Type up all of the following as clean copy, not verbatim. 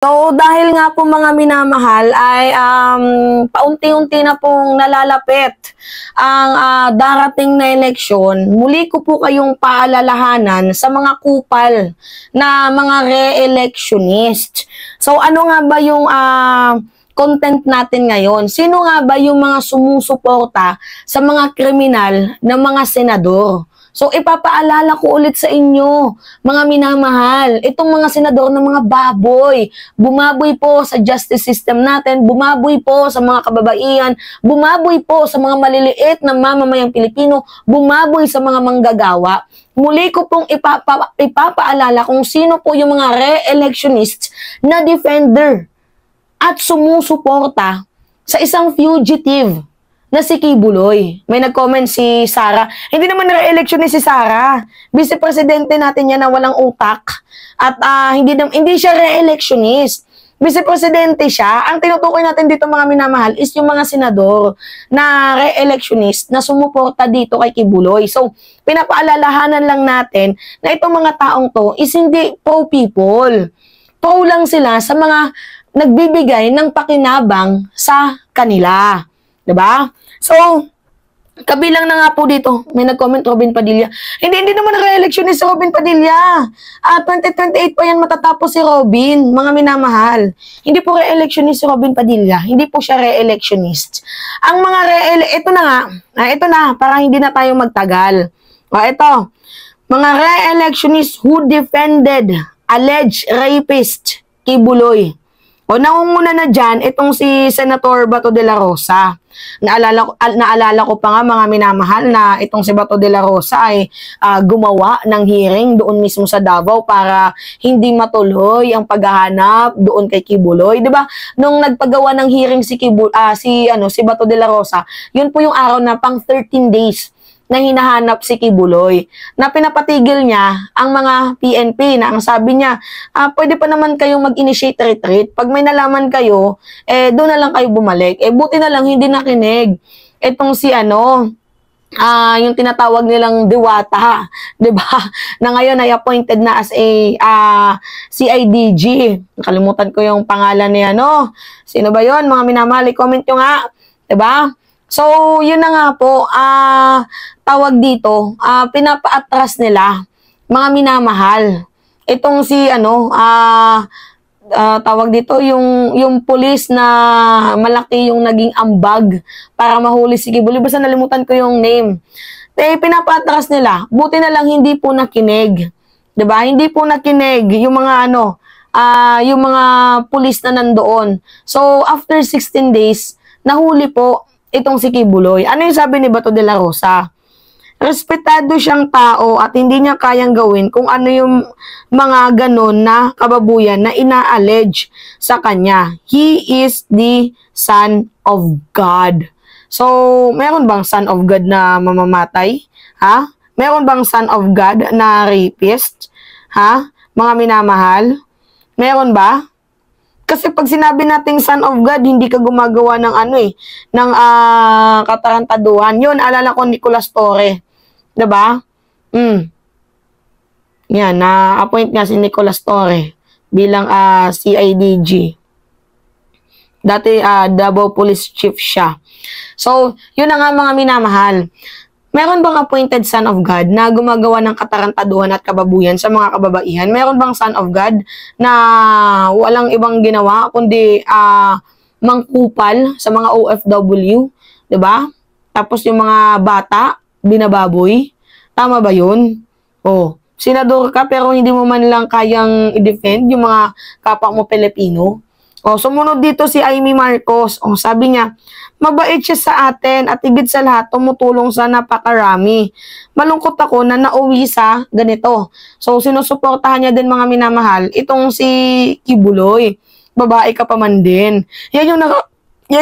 So, dahil nga po mga minamahal ay paunti-unti na pong nalalapit ang darating na eleksyon, muli ko po kayong paalalahanan sa mga kupal na mga re-electionist. So, ano nga ba yung content natin ngayon? Sino nga ba yung mga sumusuporta sa mga kriminal na mga senador? So, ipapaalala ko ulit sa inyo, mga minamahal, itong mga senador ng mga baboy, bumaboy po sa justice system natin, bumaboy po sa mga kababaihan, bumaboy po sa mga maliliit na mamamayang Pilipino, bumaboy sa mga manggagawa. Muli ko pong ipapaalala kung sino po yung mga re-electionists na defender at sumusuporta sa isang fugitive na si Kibuloy. May nag-comment si Sara. Hindi naman re-election ni si Sara. Vice-presidente natin yan na walang utak. At hindi siya re-electionist. Vice-presidente siya. Ang tinutukoy natin dito mga minamahal is yung mga senador na re-electionist na sumuporta dito kay Kibuloy. So, pinapaalalahanan lang natin na itong mga taong to is hindi pro-people. Pro lang sila sa mga nagbibigay ng pakinabang sa kanila. Diba? So, kabilang na nga po dito, may nag-comment Robin Padilla. Hindi naman re-election ni si Robin Padilla. 2028 pa yan matatapos si Robin, mga minamahal. Hindi po re-election ni si Robin Padilla. Hindi po siya re-electionist. Ang mga ito na, para hindi na tayo magtagal. Ito, mga re-electionist who defended alleged rapist Kibuloy. Nangunguna na dyan, itong si Senator Bato de la Rosa. Naalala ko pa nga mga minamahal na itong si Bato de la Rosa ay gumawa ng hearing doon mismo sa Davao para hindi matuloy ang paghahanap doon kay Kibuloy. Diba? Nung nagpagawa ng hearing si Bato de la Rosa, yun po yung araw na pang 13 days na hinahanap si Kibuloy, na pinapatigil niya ang mga PNP na ang sabi niya, pwede pa naman kayong mag-initiate retreat. Pag may nalaman kayo, doon na lang kayo bumalik. Buti na lang hindi nakinig. Itong si yung tinatawag nilang Diwata, 'di ba? Na ngayon ay appointed na as a CIDG. Nakalimutan ko yung pangalan niya, Sino ba 'yon? Mga minamahal, comment nyo nga, 'di ba? So, yun na nga po, tawag dito, pinapa-atras nila, mga minamahal. Itong si, tawag dito, yung pulis na malaki yung naging ambag para mahuli si Kibuloy. Basta nalimutan ko yung name. Pinapa-atras nila, buti na lang hindi po nakinig. 'Di ba? Hindi po nakinig yung mga yung mga pulis na nandoon. So, after 16 days, nahuli po itong si Kibuloy. Ano yung sabi ni Bato de la Rosa? Respetado siyang tao at hindi niya kayang gawin kung ano yung mga ganon na kababuyan na ina-allege sa kanya. He is the Son of God. So, meron bang Son of God na mamamatay? Ha? Meron bang Son of God na rapist? Ha? Mga minamahal? Meron ba? Kasi pag sinabi nating Son of God, hindi ka gumagawa ng katarantaduhan. Yun, alala ko Nicolas Torre. 'Di ba? Yan, na-appoint nga si Nicolas Torre bilang CIDG. Dati Davao Police Chief siya. So, yun na nga mga minamahal. Meron bang appointed Son of God na gumagawa ng katarantaduhan at kababuyan sa mga kababaihan? Meron bang Son of God na walang ibang ginawa kundi mangkupal sa mga OFW? 'Di ba? Tapos yung mga bata, binababoy. Tama ba yun? Senador ka pero hindi mo man lang kayang i-defend yung mga kapwa mo Pilipino. Sumunod dito si Amy Marcos. Sabi niya, mabait siya sa atin at higit sa lahat, tumutulong sa napakarami. Malungkot ako na nauwi sa ganito. So, sinusuportahan niya din mga minamahal. Itong si Kibuloy, babae ka pa man din. Yan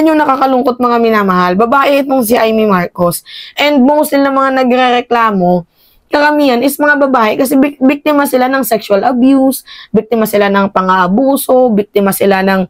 yung nakakalungkot mga minamahal. Babae itong si Amy Marcos. And most ng mga nagre-reklamo, karamihan is mga babae kasi biktima sila ng sexual abuse, biktima sila ng pang-aabuso, biktima sila ng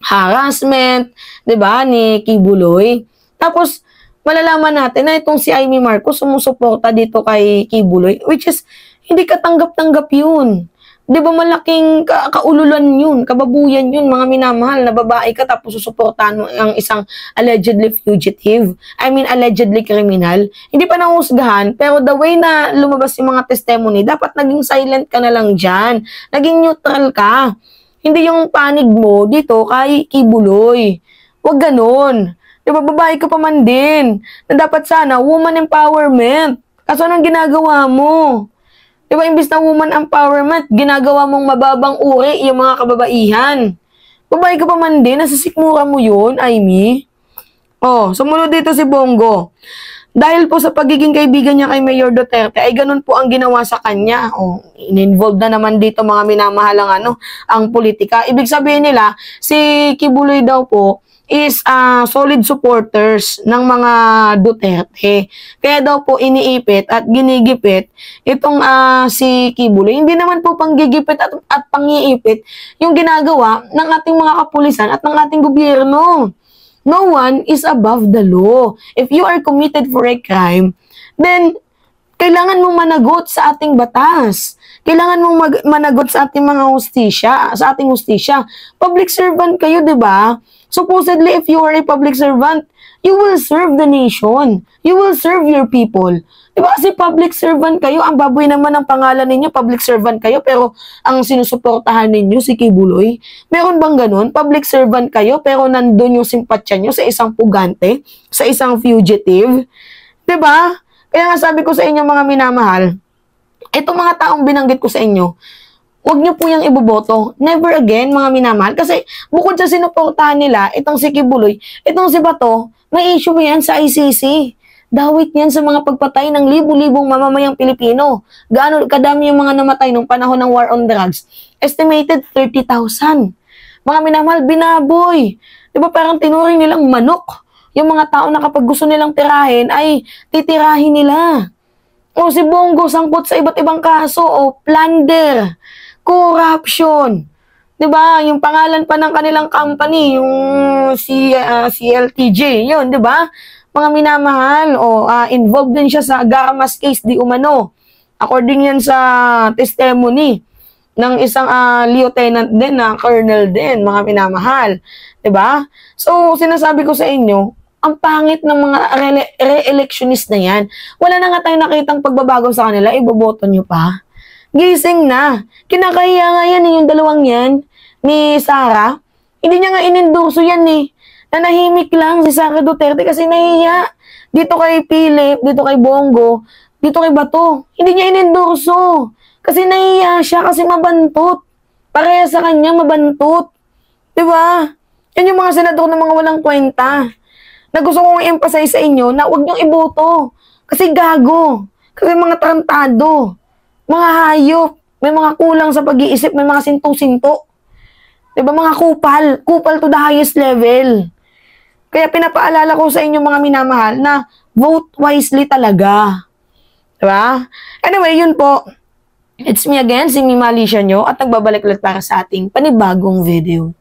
harassment, 'di ba, ni Kibuloy. Tapos malalaman natin na itong si Amy Marcos sumusuporta dito kay Kibuloy, which is hindi katanggap-tanggap 'yun. Di ba malaking kaululan yun, kababuyan yun, mga minamahal, na babae ka tapos susuportahan mo ang isang allegedly fugitive, allegedly criminal. Hindi pa nahusgahan, pero the way na lumabas yung mga testimony, dapat naging silent ka na lang dyan. Naging neutral ka. Hindi yung panig mo dito kay Kibuloy. Huwag ganun. Di ba, babae ka pa man din. Na dapat sana, woman empowerment. Kaso anong ginagawa mo? Di ba, imbis na woman empowerment, ginagawa mong mababang uri yung mga kababaihan. Babae ka pa man din, nasisikmura mo yun, Amy. Oh, sumunod dito si Bongo. Dahil po sa pagiging kaibigan niya kay Mayor Duterte, ay ganun po ang ginawa sa kanya. Oh, in-involved na naman dito mga minamahalang ang politika. Ibig sabihin nila, si Kibuloy daw po, is solid supporters ng mga Duterte. Kaya daw po iniipit at ginigipit itong si Kibuloy. Hindi naman po panggigipit at pangiipit yung ginagawa ng ating mga kapulisan at ng ating gobyerno. No one is above the law. If you are committed for a crime, then kailangan mong managot sa ating batas. Kailangan mong managot sa ating mga hustisya, sa ating hustisya. Public servant kayo, 'di ba? Supposedly, if you are a public servant, you will serve the nation. You will serve your people. Diba? Kasi public servant kayo, ang baboy naman ang pangalan ninyo, public servant kayo, pero ang sinusuportahan ninyo, si Kibuloy. Meron bang ganun? Public servant kayo, pero nandun yung simpatsya nyo sa isang pugante, sa isang fugitive. Diba? Kaya nga sabi ko sa inyo, mga minamahal, itong mga taong binanggit ko sa inyo, huwag niyo po yung iboboto. Never again, mga minamahal. Kasi bukod sa sinuportahan nila, itong si Kibuloy, itong si Bato, may issue yan sa ICC. Dawit yan sa mga pagpatay ng libu-libong mamamayang Pilipino. Gaano kadami yung mga namatay nung panahon ng war on drugs? Estimated 30,000. Mga minamahal, binaboy. Diba parang tinuring nilang manok. Yung mga tao na kapag gusto nilang tirahin, ay titirahin nila. O si Bongo sangkot sa iba't ibang kaso, o plunder, corruption. 'Di ba? Yung pangalan pa ng kanilang company, yung CLTJ, 'yun, 'di ba? Mga minamahal, involved din siya sa Garamas case di umano. According yan sa testimony ng isang lieutenant din na colonel din, mga minamahal. 'Di ba? So, sinasabi ko sa inyo, ang pangit ng mga re-electionist na yan. Wala na nga tayong nakitang pagbabago sa kanila, iboboto nyo pa. Gising na. Kinakahiya nga yan yung dalawang yan ni Sara. Hindi niya nga inendorso yan Nanahimik lang si Sara Duterte kasi nahiya. Dito kay Philip, dito kay Bongo, dito kay Bato. Hindi niya inendorso. Kasi nahiya siya kasi mabantot. Pareha sa kanya mabantot. Diba? Yan yung mga senador na mga walang kwenta. Na gusto kong i-emphasize sa inyo na huwag niyong iboto. Kasi gago. Kasi mga tarantado. Mga hayop, may mga kulang sa pag-iisip, may mga sinto-sinto. Diba mga kupal? Kupal to the highest level. Kaya pinapaalala ko sa inyo mga minamahal na vote wisely talaga. Diba? Anyway, yun po. It's me again, si Mima Alicia nyo, at nagbabalik ulit para sa ating panibagong video.